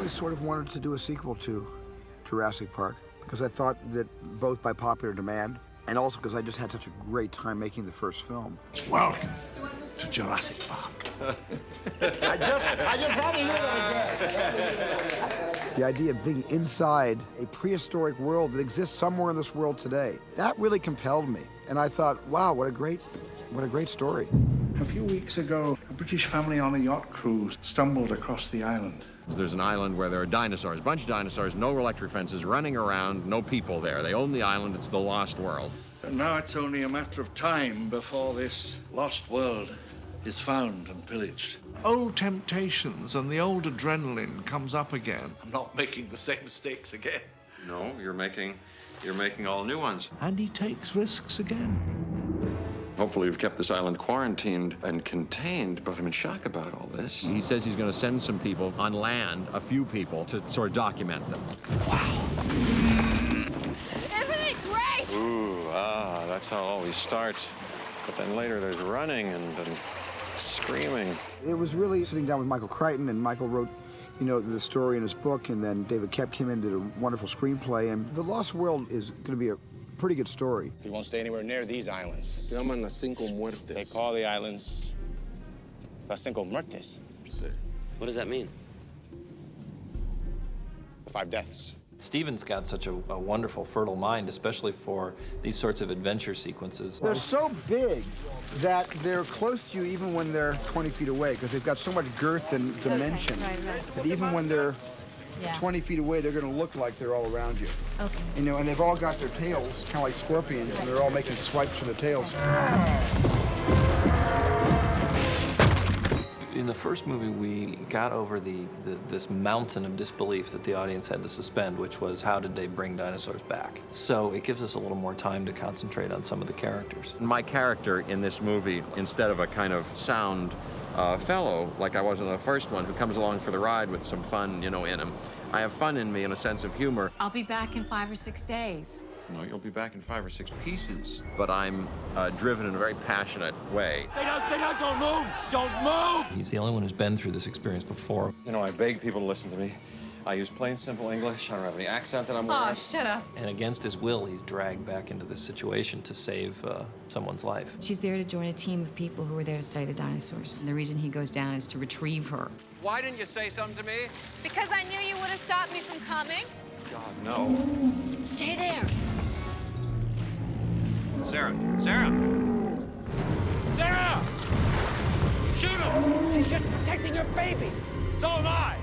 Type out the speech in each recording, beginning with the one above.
always sort of wanted to do a sequel to Jurassic Park because I thought that both by popular demand and also because I just had such a great time making the first film. Welcome to Jurassic Park. I just had to hear that again. The idea of being inside a prehistoric world that exists somewhere in this world today, that really compelled me. And I thought, wow, what a great story. A few weeks ago, a British family on a yacht cruise stumbled across the island. There's an island where there are dinosaurs, a bunch of dinosaurs, no electric fences, running around, no people there. They own the island, it's the lost world. And now it's only a matter of time before this lost world is found and pillaged. Old temptations and the old adrenaline comes up again. I'm not making the same mistakes again. No, you're making all new ones. And he takes risks again. Hopefully we've kept this island quarantined and contained, but I'm in shock about all this. He says he's going to send some people on land, a few people, to sort of document them. Wow. Isn't it great? Ooh, that's how it always starts. But then later there's running and screaming. It was really sitting down with Michael Crichton, and Michael wrote, the story in his book, and then David Koepp came in and did a wonderful screenplay, and The Lost World is going to be a pretty good story. We won't stay anywhere near these islands. Se llaman las cinco muertes. They call the islands las cinco muertes. Sí. What does that mean? 5 deaths. Steven's got such a wonderful, fertile mind, especially for these sorts of adventure sequences. They're so big that they're close to you even when they're 20 feet away, because they've got so much girth and dimension that even when they're 20 feet away, they're going to look like they're all around you. Okay. And they've all got their tails, kind of like scorpions, and they're all making swipes with their tails. In the first movie, we got over this mountain of disbelief that the audience had to suspend, which was how did they bring dinosaurs back? So it gives us a little more time to concentrate on some of the characters. My character in this movie, instead of a kind of sound fellow, like I was in the first one, who comes along for the ride with some fun, in him, I have fun in me and a sense of humor. I'll be back in 5 or 6 days. No, you'll be back in 5 or 6 pieces. But I'm driven in a very passionate way. Stay down, don't move! Don't move! He's the only one who's been through this experience before. I beg people to listen to me. I use plain, simple English. I don't have any accent that I'm wearing. Oh, shut up. And against his will, he's dragged back into this situation to save someone's life. She's there to join a team of people who were there to study the dinosaurs. And the reason he goes down is to retrieve her. Why didn't you say something to me? Because I knew you would have stopped me from coming. God, no. Stay there. Sarah! Sarah! Shoot him! He's just protecting your baby. So am I!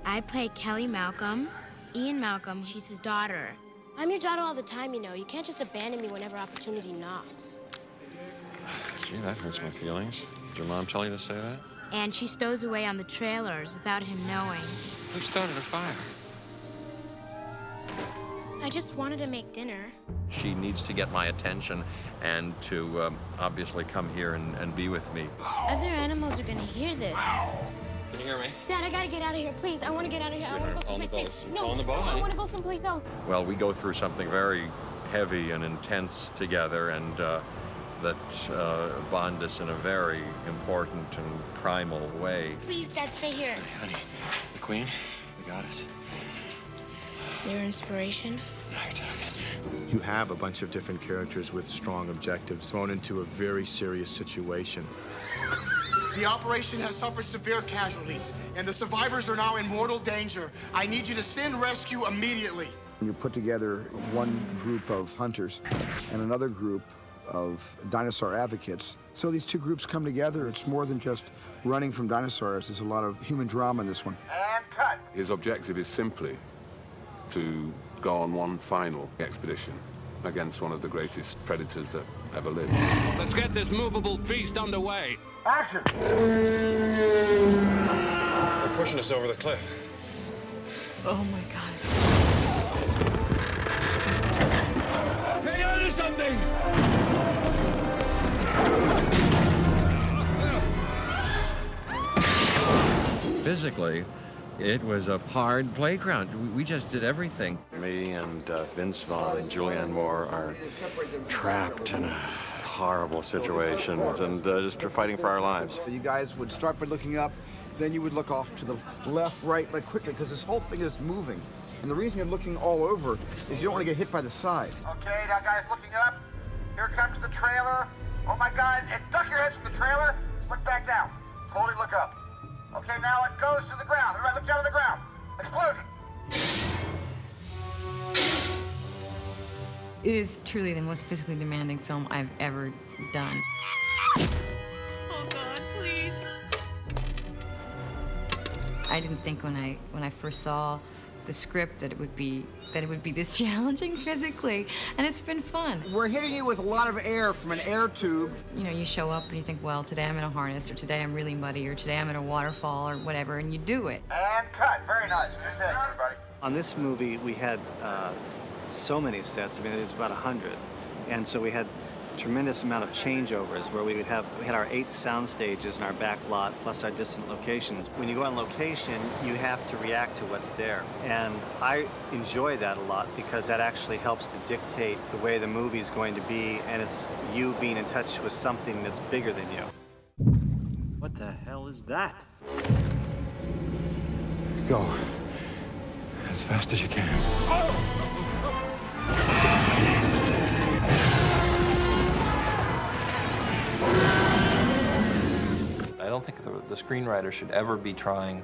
I play Kelly Malcolm. Ian Malcolm, she's his daughter. I'm your daughter all the time, You can't just abandon me whenever opportunity knocks. Gee, that hurts my feelings. Did your mom tell you to say that? And she stows away on the trailers without him knowing. Who started a fire? I just wanted to make dinner. She needs to get my attention and to obviously come here and be with me. Other animals are gonna hear this. Can you hear me? Dad, I gotta get out of here, please. I wanna get out of here. I wanna go someplace safe. No, on the boat, I honey. wanna go someplace else. Well, we go through something very heavy and intense together, and that bond us in a very important and primal way. Please, Dad, stay here. Honey, the Queen, the goddess. Your inspiration? You have a bunch of different characters with strong objectives thrown into a very serious situation. The operation has suffered severe casualties, and the survivors are now in mortal danger. I need you to send rescue immediately. You put together one group of hunters and another group of dinosaur advocates. So these two groups come together. It's more than just running from dinosaurs. There's a lot of human drama in this one. And cut. His objective is simply to go on one final expedition against one of the greatest predators that ever lived. Let's get this movable feast underway. Action! They're pushing us over the cliff. Oh, my God. Hang on to something! Physically, it was a hard playground. We just did everything. Me and Vince Vaughn and Julianne Moore are trapped in horrible situations and just fighting for our lives. You guys would start by looking up, Then you would look off to the left, right, like quickly, because this whole thing is moving. And the reason you're looking all over is you don't want to get hit by the side. Okay, now guys, looking up. Here comes the trailer. Oh my God, and duck your heads from the trailer. Look back down. Slowly look up. Okay, now it goes to the ground. Everybody look down to the ground. Explosion. It is truly the most physically demanding film I've ever done. Oh God, please. I didn't think when I first saw the script that it would be this challenging physically, and it's been fun. We're hitting you with a lot of air from an air tube. You know, you show up and you think, well, today I'm in a harness, or today I'm really muddy, or today I'm in a waterfall, or whatever, and you do it. And cut. Very nice. Good take, everybody. On this movie, we had so many sets. I mean, it was about 100, and so we had tremendous amount of changeovers where we had our 8 sound stages in our back lot plus our distant locations. When you go on location, you have to react to what's there, and I enjoy that a lot because that actually helps to dictate the way the movie is going to be, and it's you being in touch with something that's bigger than you. What the hell is that? Go as fast as you can. I don't think the screenwriter should ever be trying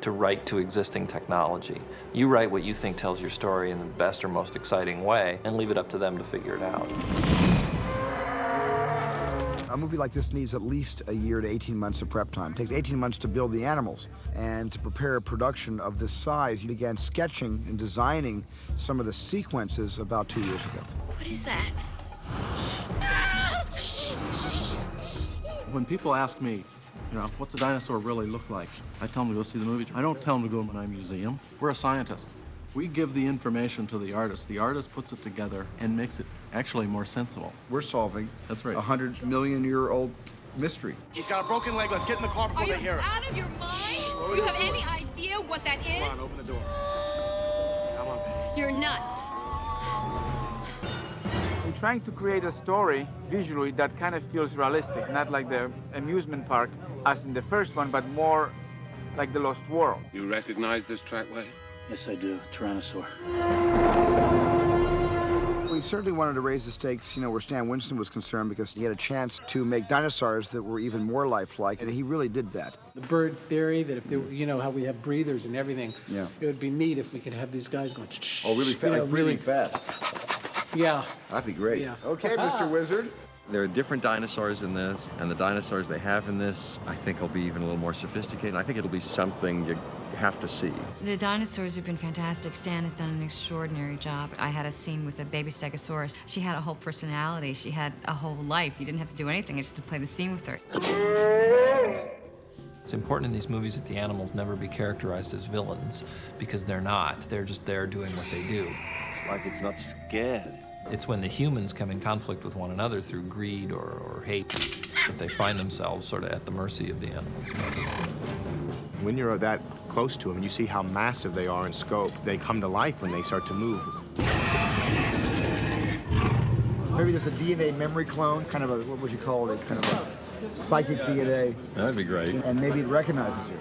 to write to existing technology. You write what you think tells your story in the best or most exciting way, and leave it up to them to figure it out. A movie like this needs at least a year to 18 months of prep time. It takes 18 months to build the animals. And to prepare a production of this size, you began sketching and designing some of the sequences about 2 years ago. What is that? When people ask me, you know, what's a dinosaur really look like? I tell them to go see the movie. I don't tell them to go to my museum. We're a scientist. We give the information to the artist. The artist puts it together and makes it actually more sensible. We're solving That's right. 100-million-year-old mystery. He's got a broken leg. Let's get in the car before they hear us. Out of your mind? Do you have any idea what that is? Come on, open the door. Come on, baby. You're nuts. We're trying to create a story visually that kind of feels realistic, not like the amusement park as in the first one, but more like the Lost World. You recognize this trackway? Yes, I do. Tyrannosaur. We certainly wanted to raise the stakes, you know, where Stan Winston was concerned, because he had a chance to make dinosaurs that were even more lifelike, and he really did that. The bird theory that if they were, you know, how we have breathers and everything. Yeah. It would be neat if we could have these guys going. Oh, really fast? You know, Like really fast? Yeah. That'd be great. Yeah. Okay, Mr. Wizard. There are different dinosaurs in this, and the dinosaurs they have in this, I think, will be even a little more sophisticated. I think it'll be something you have to see. The dinosaurs have been fantastic. Stan has done an extraordinary job. I had a scene with a baby stegosaurus. She had a whole personality. She had a whole life. You didn't have to do anything, just to play the scene with her. It's important in these movies that the animals never be characterized as villains, because they're not. They're just there doing what they do. Like it's not scared. It's when the humans come in conflict with one another through greed or hate that they find themselves sort of at the mercy of the animals. When you're that close to them and you see how massive they are in scope, they come to life when they start to move. Maybe there's a DNA memory clone, kind of a, what would you call it, kind of a psychic DNA. That'd be great. And maybe it recognizes you.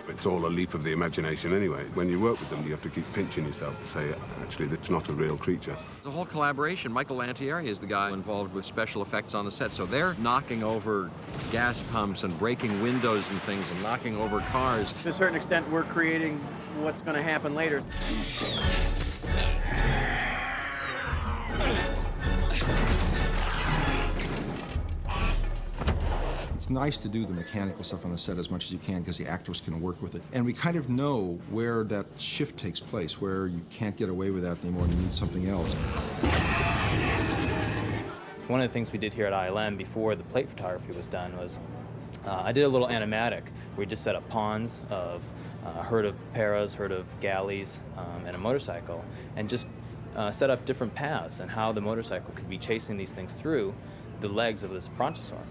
It's all a leap of the imagination anyway. When you work with them, you have to keep pinching yourself to say, actually, that's not a real creature. The whole collaboration, Michael Lantieri is the guy involved with special effects on the set, so they're knocking over gas pumps and breaking windows and things and knocking over cars. To a certain extent, we're creating what's going to happen later. It's nice to do the mechanical stuff on the set as much as you can because the actors can work with it. And we kind of know where that shift takes place, where you can't get away with that anymore and you need something else. One of the things we did here at ILM before the plate photography was done was I did a little animatic where we just set up ponds of a herd of paras, herd of galleys, and a motorcycle, and just set up different paths and how the motorcycle could be chasing these things through the legs of this brontosaur.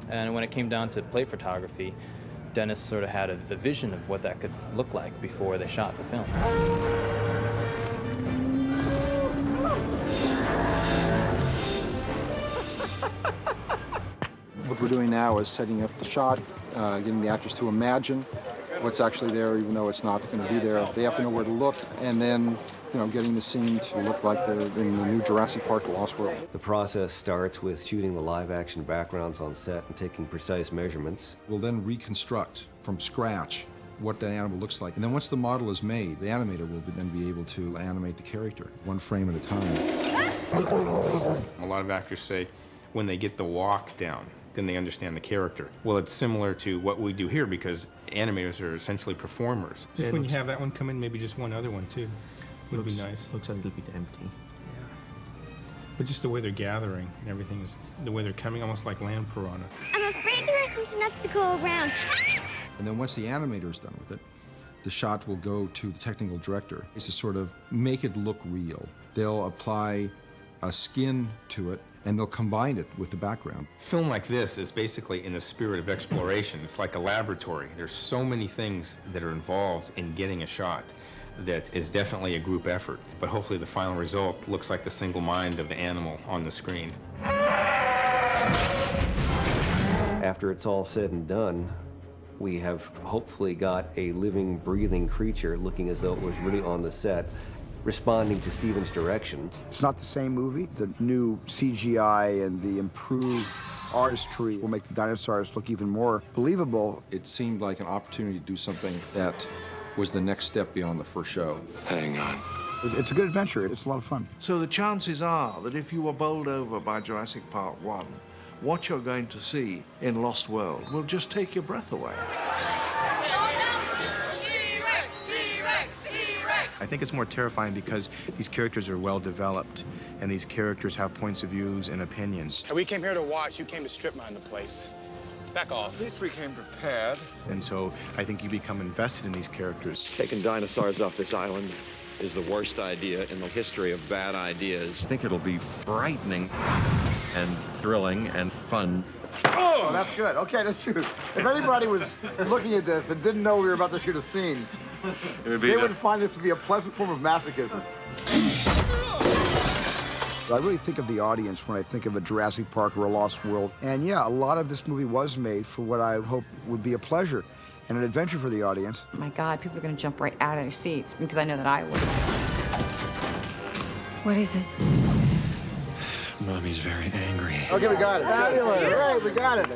And when it came down to plate photography, Dennis sort of had a vision of what that could look like before they shot the film. What we're doing now is setting up the shot getting the actors to imagine what's actually there, even though it's not going to be there. They have to know where to look, and then, you know, getting the scene to look like they're in the new Jurassic Park: The Lost World. The process starts with shooting the live-action backgrounds on set and taking precise measurements. We'll then reconstruct from scratch what that animal looks like. And then once the model is made, the animator will then be able to animate the character, one frame at a time. A lot of actors say when they get the walk down, then they understand the character. Well, it's similar to what we do here because animators are essentially performers. Just when you have that one come in, maybe just one other one too. Would be nice. Looks a little bit empty. Yeah. But just the way they're gathering and everything is the way they're coming, almost like land piranha. I'm afraid there isn't enough to go around. And then once the animator is done with it, the shot will go to the technical director. It's to sort of make it look real. They'll apply a skin to it, and they'll combine it with the background. Film like this is basically in the spirit of exploration. It's like a laboratory. There's so many things that are involved in getting a shot that is definitely a group effort. But hopefully the final result looks like the single mind of the animal on the screen. After it's all said and done, we have hopefully got a living, breathing creature looking as though it was really on the set, responding to Steven's direction. It's not the same movie. The new CGI and the improved artistry will make the dinosaurs look even more believable. It seemed like an opportunity to do something that was the next step beyond the first show. Hang on. It's a good adventure. It's a lot of fun. So the chances are that if you were bowled over by Jurassic Park 1, what you're going to see in Lost World will just take your breath away. I think it's more terrifying because these characters are well developed, and these characters have points of views and opinions. We came here to watch. You came to strip mine the place. Back off. At least we came prepared. And so I think you become invested in these characters. Taking dinosaurs off this island is the worst idea in the history of bad ideas. I think it'll be frightening and thrilling and fun. Oh, that's good. Okay, let's shoot. If anybody was looking at this and didn't know we were about to shoot a scene, they would find this to be a pleasant form of masochism. I really think of the audience when I think of a Jurassic Park or a Lost World. And yeah, a lot of this movie was made for what I hope would be a pleasure and an adventure for the audience. Oh my God, people are going to jump right out of their seats because I know that I would. What is it? Mommy's very angry. Okay, we got it. Fabulous. Great, we got it.